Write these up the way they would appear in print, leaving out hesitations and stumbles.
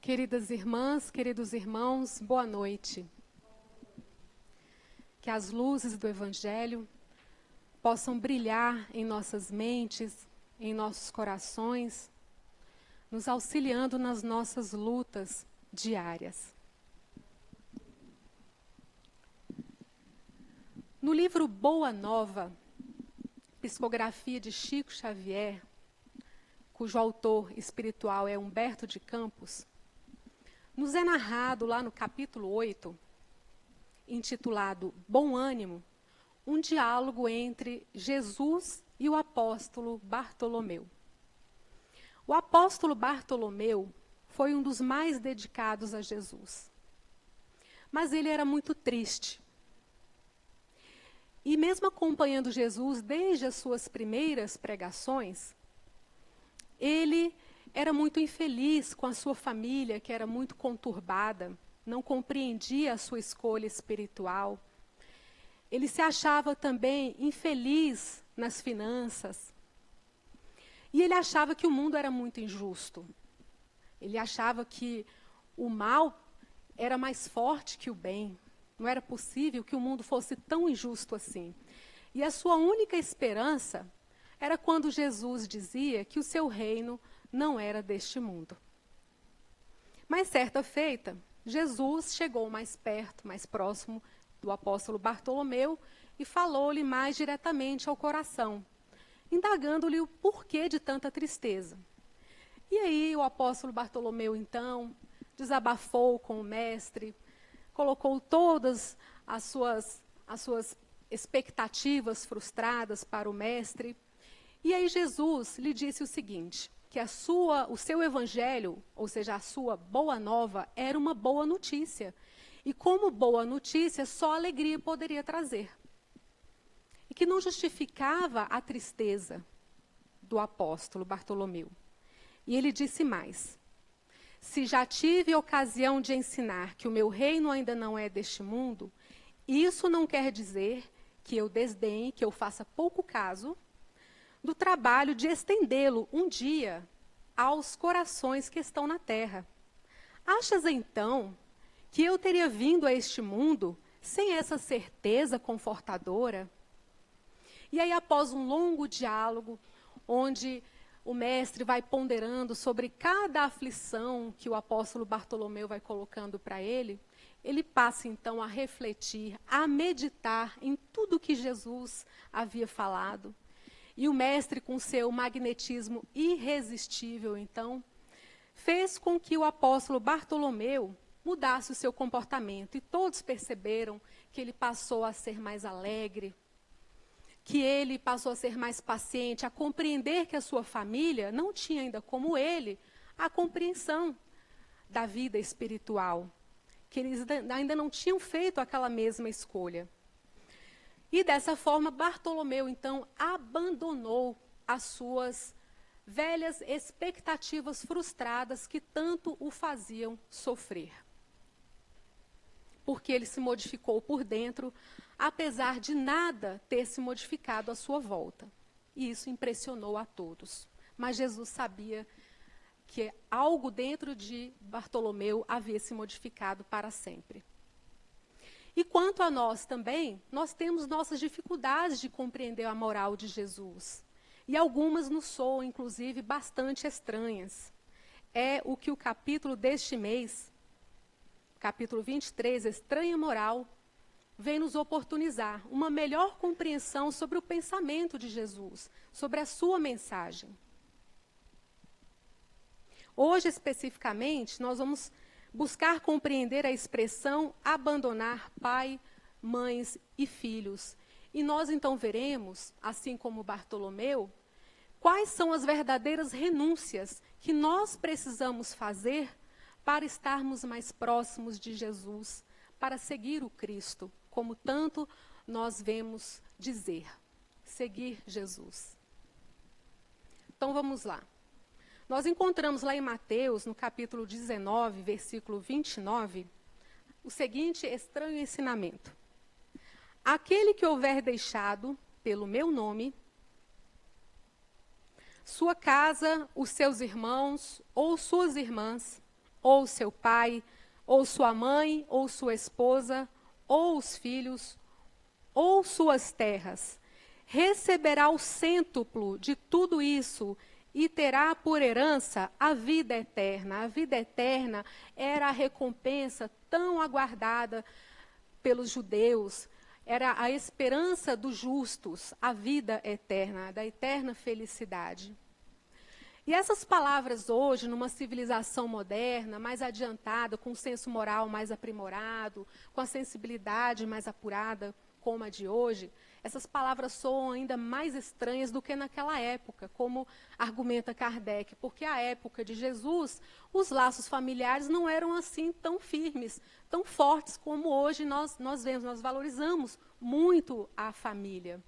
Queridas irmãs, queridos irmãos, boa noite. Que as luzes do Evangelho possam brilhar em nossas mentes, em nossos corações, nos auxiliando nas nossas lutas diárias. No livro Boa Nova, psicografia de Chico Xavier, cujo autor espiritual é Humberto de Campos, nos é narrado lá no capítulo 8, intitulado Bom Ânimo, um diálogo entre Jesus e o apóstolo Bartolomeu. O apóstolo Bartolomeu foi um dos mais dedicados a Jesus. Mas ele era muito triste. E mesmo acompanhando Jesus desde as suas primeiras pregações, ele era muito infeliz com a sua família, que era muito conturbada, não compreendia a sua escolha espiritual. Ele se achava também infeliz nas finanças. E ele achava que o mundo era muito injusto. Ele achava que o mal era mais forte que o bem. Não era possível que o mundo fosse tão injusto assim. E a sua única esperança era quando Jesus dizia que o seu reino não era deste mundo. Mas certa feita, Jesus chegou mais perto, mais próximo do apóstolo Bartolomeu e falou-lhe mais diretamente ao coração, indagando-lhe o porquê de tanta tristeza. E aí o apóstolo Bartolomeu, então, desabafou com o mestre, colocou todas as suas expectativas frustradas para o mestre. E aí Jesus lhe disse o seguinte, que o seu evangelho, ou seja, a sua boa nova, era uma boa notícia. E como boa notícia, só alegria poderia trazer. E que não justificava a tristeza do apóstolo Bartolomeu. E ele disse mais, se já tive ocasião de ensinar que o meu reino ainda não é deste mundo, isso não quer dizer que eu desdenhe, que eu faça pouco caso do trabalho de estendê-lo um dia aos corações que estão na terra. Achas, então, que eu teria vindo a este mundo sem essa certeza confortadora? E aí, após um longo diálogo, onde o mestre vai ponderando sobre cada aflição que o apóstolo Bartolomeu vai colocando para ele, ele passa, então, a refletir, a meditar em tudo que Jesus havia falado. E o mestre, com seu magnetismo irresistível, então, fez com que o apóstolo Bartolomeu mudasse o seu comportamento. E todos perceberam que ele passou a ser mais alegre, que ele passou a ser mais paciente, a compreender que a sua família não tinha ainda, como ele, a compreensão da vida espiritual, que eles ainda não tinham feito aquela mesma escolha. E dessa forma, Bartolomeu, então, abandonou as suas velhas expectativas frustradas que tanto o faziam sofrer. Porque ele se modificou por dentro, apesar de nada ter se modificado à sua volta. E isso impressionou a todos. Mas Jesus sabia que algo dentro de Bartolomeu havia se modificado para sempre. E quanto a nós também, nós temos nossas dificuldades de compreender a moral de Jesus. E algumas nos soam, inclusive, bastante estranhas. É o que o capítulo deste mês, capítulo 23, Estranha Moral, vem nos oportunizar uma melhor compreensão sobre o pensamento de Jesus, sobre a sua mensagem. Hoje, especificamente, nós vamos buscar compreender a expressão abandonar pai, mães e filhos. E nós então veremos, assim como Bartolomeu, quais são as verdadeiras renúncias que nós precisamos fazer para estarmos mais próximos de Jesus, para seguir o Cristo, como tanto nós vemos dizer, seguir Jesus. Então vamos lá. Nós encontramos lá em Mateus, no capítulo 19, versículo 29, o seguinte estranho ensinamento. Aquele que houver deixado, pelo meu nome, sua casa, os seus irmãos ou suas irmãs, ou seu pai, ou sua mãe, ou sua esposa, ou os filhos, ou suas terras, receberá o cêntuplo de tudo isso e terá por herança a vida eterna. A vida eterna era a recompensa tão aguardada pelos judeus, era a esperança dos justos, a vida eterna, da eterna felicidade. E essas palavras hoje, numa civilização moderna, mais adiantada, com um senso moral mais aprimorado, com a sensibilidade mais apurada, como a de hoje, essas palavras soam ainda mais estranhas do que naquela época, como argumenta Kardec, porque à época de Jesus, os laços familiares não eram assim tão firmes, tão fortes como hoje nós vemos, nós valorizamos muito a família.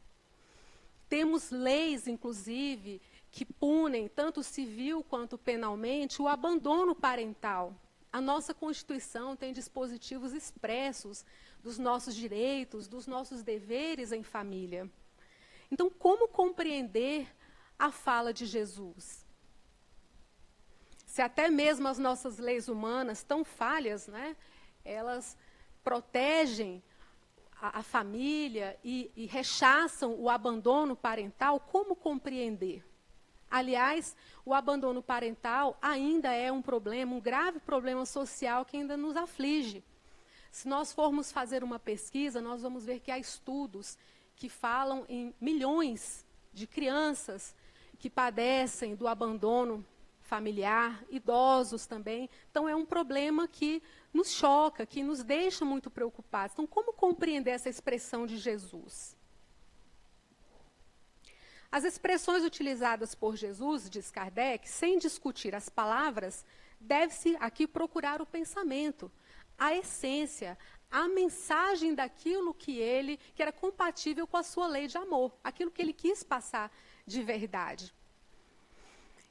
Temos leis, inclusive, que punem, tanto civil quanto penalmente, o abandono parental. A nossa Constituição tem dispositivos expressos dos nossos direitos, dos nossos deveres em família. Então, como compreender a fala de Jesus? Se até mesmo as nossas leis humanas, tão falhas, né, elas protegem a família e rechaçam o abandono parental, como compreender? Aliás, o abandono parental ainda é um problema, um grave problema social que ainda nos aflige. Se nós formos fazer uma pesquisa, nós vamos ver que há estudos que falam em milhões de crianças que padecem do abandono familiar, idosos também. Então, é um problema que nos choca, que nos deixa muito preocupados. Então, como compreender essa expressão de Jesus? As expressões utilizadas por Jesus, diz Kardec, sem discutir as palavras, deve-se aqui procurar o pensamento, a essência, a mensagem daquilo que era compatível com a sua lei de amor, aquilo que ele quis passar de verdade.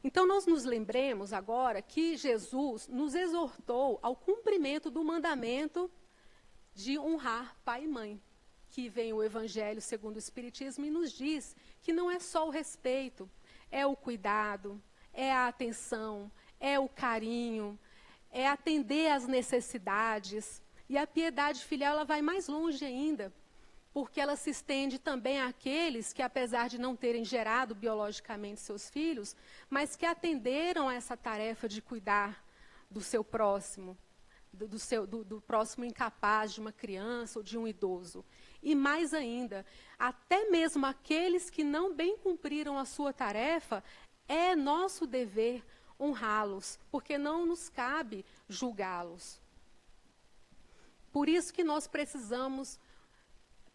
Então, nós nos lembremos agora que Jesus nos exortou ao cumprimento do mandamento de honrar pai e mãe, que vem o Evangelho segundo o Espiritismo e nos diz que não é só o respeito, é o cuidado, é a atenção, é o carinho, é atender às necessidades. E a piedade filial ela vai mais longe ainda, porque ela se estende também àqueles que, apesar de não terem gerado biologicamente seus filhos, mas que atenderam a essa tarefa de cuidar do seu próximo, do próximo incapaz, de uma criança ou de um idoso. E mais ainda, até mesmo aqueles que não bem cumpriram a sua tarefa, é nosso dever honrá-los, porque não nos cabe julgá-los. Por isso que nós precisamos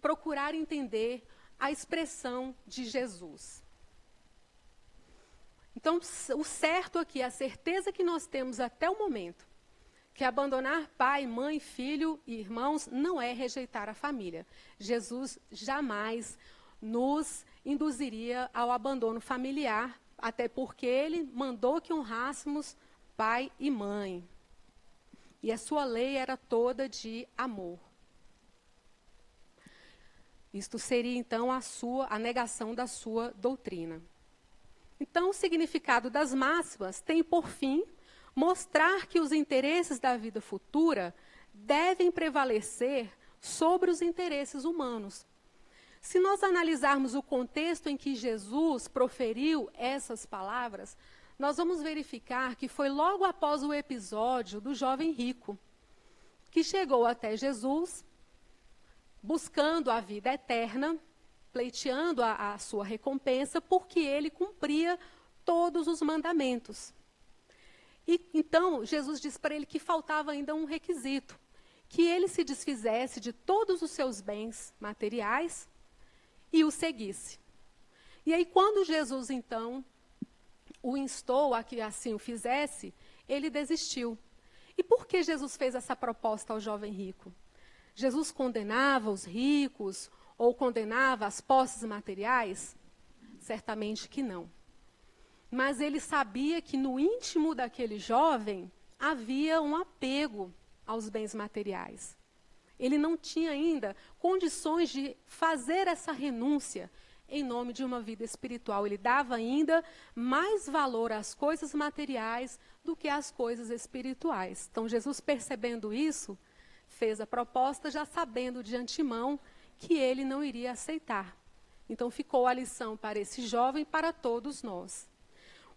procurar entender a expressão de Jesus. Então, o certo aqui, a certeza que nós temos até o momento, que abandonar pai, mãe, filho e irmãos não é rejeitar a família. Jesus jamais nos induziria ao abandono familiar, até porque ele mandou que honrássemos pai e mãe. E a sua lei era toda de amor. Isto seria, então, a negação da sua doutrina. Então, o significado das máximas tem, por fim, mostrar que os interesses da vida futura devem prevalecer sobre os interesses humanos. Se nós analisarmos o contexto em que Jesus proferiu essas palavras, nós vamos verificar que foi logo após o episódio do jovem rico, que chegou até Jesus, buscando a vida eterna, pleiteando a sua recompensa, porque ele cumpria todos os mandamentos. E então, Jesus disse para ele que faltava ainda um requisito, que ele se desfizesse de todos os seus bens materiais e o seguisse. E aí, quando Jesus, então, o instou a que assim o fizesse, ele desistiu. E por que Jesus fez essa proposta ao jovem rico? Jesus condenava os ricos ou condenava as posses materiais? Certamente que não. Mas ele sabia que no íntimo daquele jovem havia um apego aos bens materiais. Ele não tinha ainda condições de fazer essa renúncia em nome de uma vida espiritual. Ele dava ainda mais valor às coisas materiais do que às coisas espirituais. Então, Jesus, percebendo isso, fez a proposta já sabendo de antemão que ele não iria aceitar. Então, ficou a lição para esse jovem e para todos nós.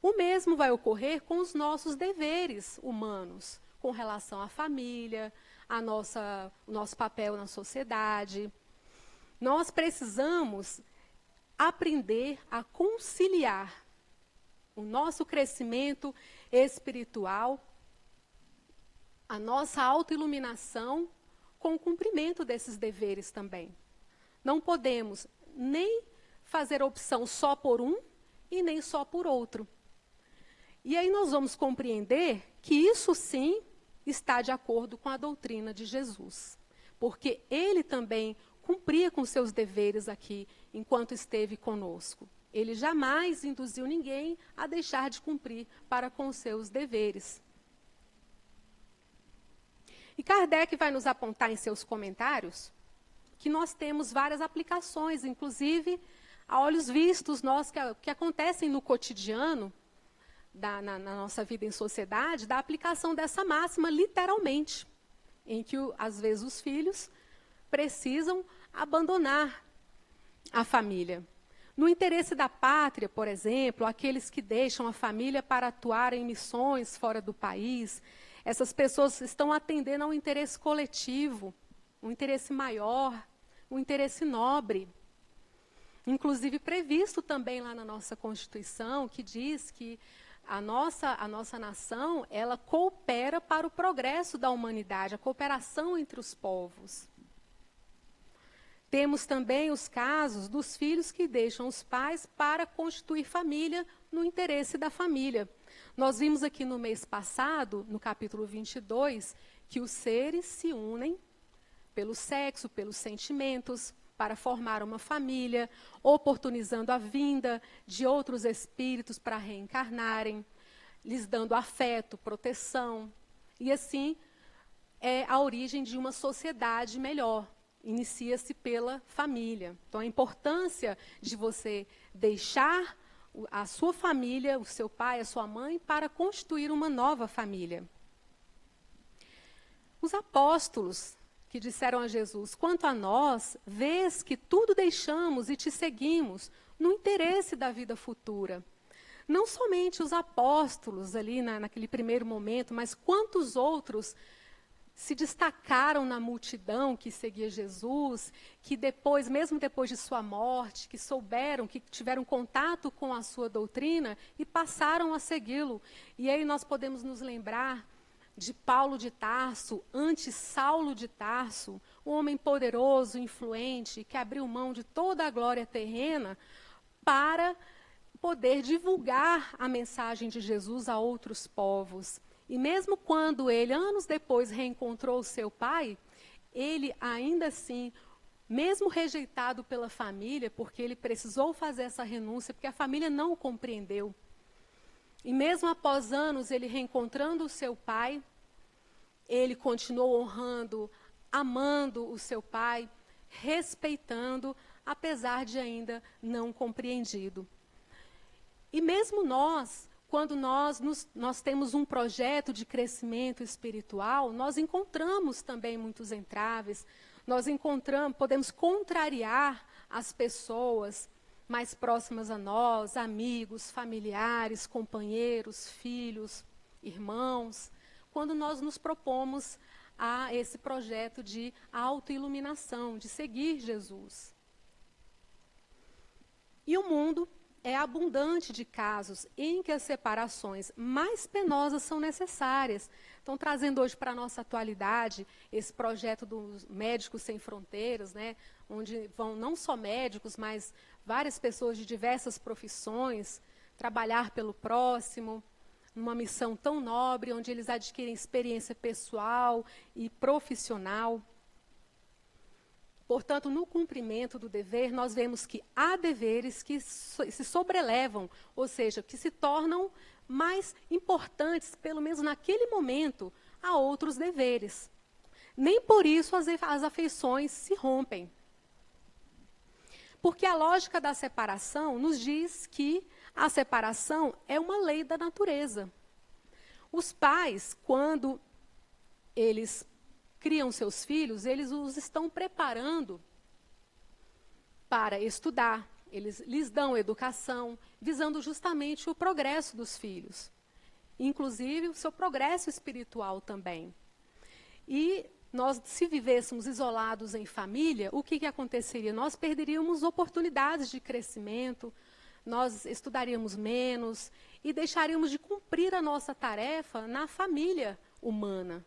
O mesmo vai ocorrer com os nossos deveres humanos, com relação à família, o nosso papel na sociedade. Nós precisamos aprender a conciliar o nosso crescimento espiritual, a nossa autoiluminação, com o cumprimento desses deveres também. Não podemos nem fazer opção só por um e nem só por outro. E aí nós vamos compreender que isso sim está de acordo com a doutrina de Jesus. Porque ele também cumpria com seus deveres aqui, enquanto esteve conosco. Ele jamais induziu ninguém a deixar de cumprir para com os seus deveres. E Kardec vai nos apontar em seus comentários que nós temos várias aplicações, inclusive a olhos vistos, que acontecem no cotidiano, na nossa vida em sociedade, da aplicação dessa máxima literalmente, em que, às vezes, os filhos precisam abandonar a família. No interesse da pátria, por exemplo, aqueles que deixam a família para atuar em missões fora do país, essas pessoas estão atendendo a um interesse coletivo, um interesse maior, um interesse nobre. Inclusive previsto também lá na nossa Constituição, que diz que a nossa nação, ela coopera para o progresso da humanidade, a cooperação entre os povos. Temos também os casos dos filhos que deixam os pais para constituir família no interesse da família. Nós vimos aqui no mês passado, no capítulo 22, que os seres se unem pelo sexo, pelos sentimentos, para formar uma família, oportunizando a vinda de outros espíritos para reencarnarem, lhes dando afeto, proteção. E assim é a origem de uma sociedade melhor. Inicia-se pela família. Então, a importância de você deixar a sua família, o seu pai, a sua mãe, para constituir uma nova família. Os apóstolos que disseram a Jesus: quanto a nós, vês que tudo deixamos e te seguimos no interesse da vida futura. Não somente os apóstolos ali naquele primeiro momento, mas quantos outros se destacaram na multidão que seguia Jesus, que depois, mesmo depois de sua morte, que souberam, que tiveram contato com a sua doutrina e passaram a segui-lo. E aí nós podemos nos lembrar de Paulo de Tarso, antes Saulo de Tarso, um homem poderoso, influente, que abriu mão de toda a glória terrena para poder divulgar a mensagem de Jesus a outros povos. E mesmo quando ele, anos depois, reencontrou o seu pai, ele ainda assim, mesmo rejeitado pela família, porque ele precisou fazer essa renúncia, porque a família não o compreendeu. E mesmo após anos, ele reencontrando o seu pai, ele continuou honrando, amando o seu pai, respeitando, apesar de ainda não compreendido. E mesmo nós, quando nós temos um projeto de crescimento espiritual, nós encontramos também muitos entraves, podemos contrariar as pessoas mais próximas a nós, amigos, familiares, companheiros, filhos, irmãos, quando nós nos propomos a esse projeto de autoiluminação, de seguir Jesus. E o mundo é abundante de casos em que as separações mais penosas são necessárias. Então, trazendo hoje para a nossa atualidade esse projeto dos Médicos Sem Fronteiras, né, onde vão não só médicos, mas várias pessoas de diversas profissões trabalhar pelo próximo, numa missão tão nobre, onde eles adquirem experiência pessoal e profissional. Portanto, no cumprimento do dever, nós vemos que há deveres que se sobrelevam, ou seja, que se tornam mais importantes, pelo menos naquele momento, a outros deveres. Nem por isso as afeições se rompem. Porque a lógica da separação nos diz que a separação é uma lei da natureza. Os pais, quando eles criam seus filhos, eles os estão preparando para estudar. Eles lhes dão educação, visando justamente o progresso dos filhos. Inclusive o seu progresso espiritual também. E nós, se vivêssemos isolados em família, o que aconteceria? Nós perderíamos oportunidades de crescimento, nós estudaríamos menos e deixaríamos de cumprir a nossa tarefa na família humana.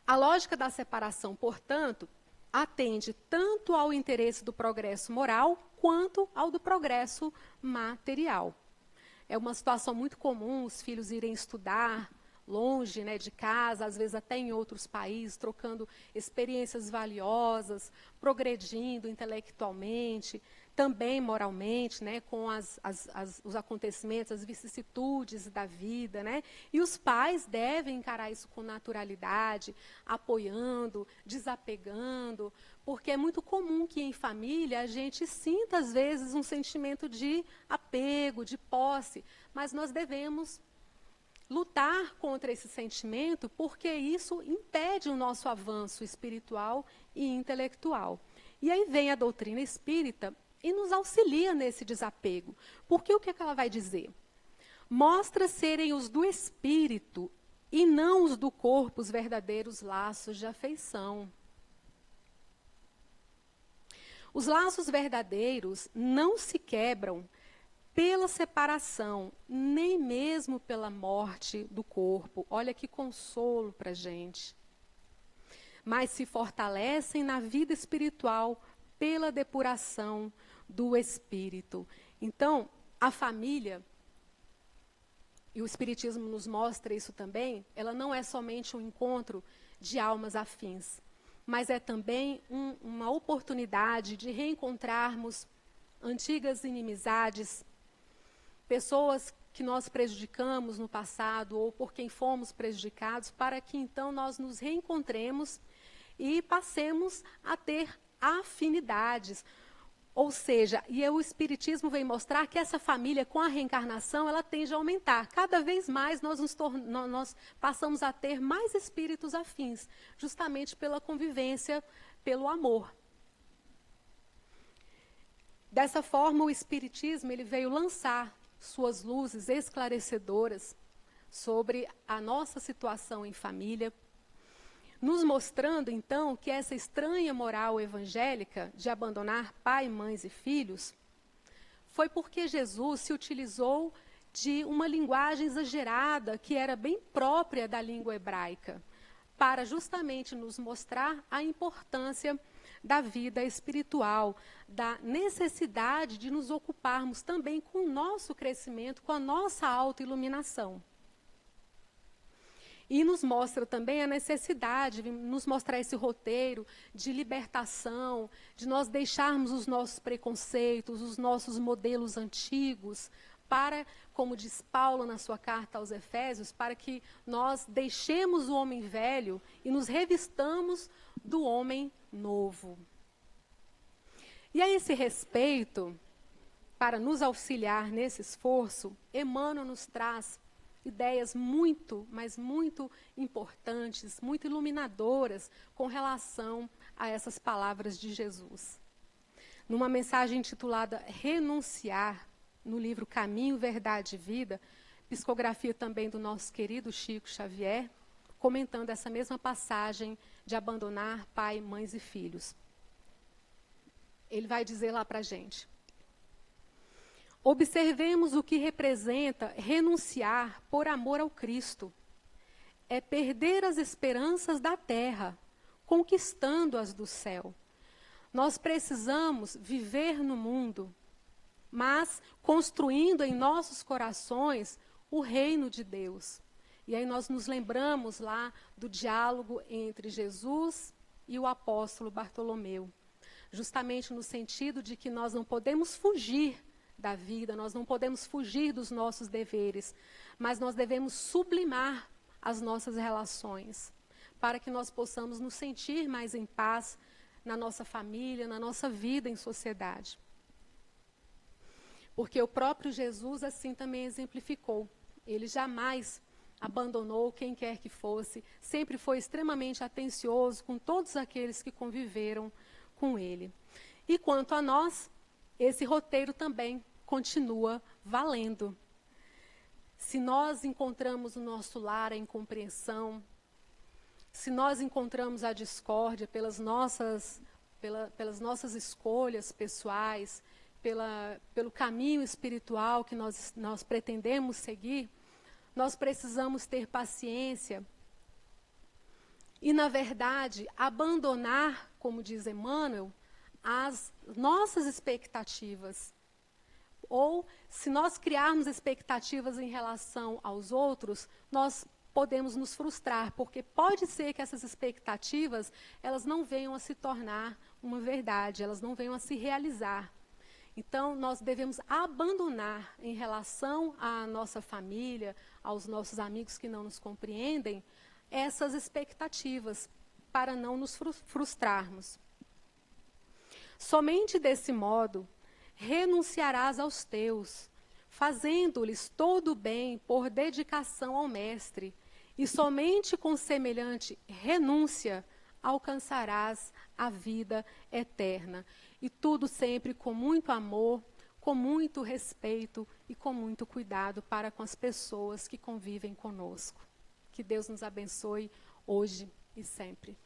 A lógica da separação, portanto, atende tanto ao interesse do progresso moral quanto ao do progresso material. É uma situação muito comum os filhos irem estudar longe, né, de casa, às vezes até em outros países, trocando experiências valiosas, progredindo intelectualmente, também moralmente, né, com os acontecimentos, as vicissitudes da vida, né? E os pais devem encarar isso com naturalidade, apoiando, desapegando, porque é muito comum que em família a gente sinta, às vezes, um sentimento de apego, de posse, mas nós devemos lutar contra esse sentimento, porque isso impede o nosso avanço espiritual e intelectual. E aí vem a doutrina espírita e nos auxilia nesse desapego. Porque o que ela vai dizer? Mostra serem os do espírito e não os do corpo os verdadeiros laços de afeição. Os laços verdadeiros não se quebram pela separação, nem mesmo pela morte do corpo. Olha que consolo para a gente. Mas se fortalecem na vida espiritual pela depuração do espírito. Então, a família, e o Espiritismo nos mostra isso também, ela não é somente um encontro de almas afins, mas é também uma oportunidade de reencontrarmos antigas inimizades, pessoas que nós prejudicamos no passado ou por quem fomos prejudicados, para que então nós nos reencontremos e passemos a ter afinidades. Ou seja, e o Espiritismo vem mostrar que essa família, com a reencarnação, ela tende a aumentar. Cada vez mais nós passamos a ter mais espíritos afins, justamente pela convivência, pelo amor. Dessa forma, o Espiritismo ele veio lançar suas luzes esclarecedoras sobre a nossa situação em família, nos mostrando, então, que essa estranha moral evangélica de abandonar pai, mães e filhos foi porque Jesus se utilizou de uma linguagem exagerada que era bem própria da língua hebraica, para justamente nos mostrar a importância da vida espiritual, da necessidade de nos ocuparmos também com o nosso crescimento, com a nossa autoiluminação. E nos mostra também a necessidade, nos mostrar esse roteiro de libertação, de nós deixarmos os nossos preconceitos, os nossos modelos antigos, para, como diz Paulo na sua carta aos Efésios, para que nós deixemos o homem velho e nos revistamos do homem novo. E a esse respeito, para nos auxiliar nesse esforço, Emmanuel nos traz ideias muito, mas muito importantes, muito iluminadoras com relação a essas palavras de Jesus. Numa mensagem intitulada Renunciar, no livro Caminho, Verdade e Vida, psicografia também do nosso querido Chico Xavier, comentando essa mesma passagem de abandonar pai, mães e filhos. Ele vai dizer lá para a gente: observemos o que representa renunciar por amor ao Cristo. É perder as esperanças da terra, conquistando-as do céu. Nós precisamos viver no mundo, mas construindo em nossos corações o reino de Deus. E aí nós nos lembramos lá do diálogo entre Jesus e o apóstolo Bartolomeu, justamente no sentido de que nós não podemos fugir da vida, nós não podemos fugir dos nossos deveres, mas nós devemos sublimar as nossas relações, para que nós possamos nos sentir mais em paz, na nossa família, na nossa vida em sociedade. Porque o próprio Jesus assim também exemplificou. Ele jamais abandonou quem quer que fosse, sempre foi extremamente atencioso com todos aqueles que conviveram com ele. E quanto a nós, esse roteiro também continua valendo. Se nós encontramos no nosso lar a incompreensão, se nós encontramos a discórdia pelas nossas escolhas pessoais, pelo caminho espiritual que nós pretendemos seguir, nós precisamos ter paciência e, na verdade, abandonar, como diz Emmanuel, as nossas expectativas. Ou, se nós criarmos expectativas em relação aos outros, nós podemos nos frustrar, porque pode ser que essas expectativas, elas não venham a se tornar uma verdade, elas não venham a se realizar. Então, nós devemos abandonar em relação à nossa família, aos nossos amigos que não nos compreendem, essas expectativas, para não nos frustrarmos. Somente desse modo, renunciarás aos teus, fazendo-lhes todo o bem por dedicação ao Mestre, e somente com semelhante renúncia alcançarás a vida eterna. E tudo sempre com muito amor, com muito respeito e com muito cuidado para com as pessoas que convivem conosco. Que Deus nos abençoe hoje e sempre.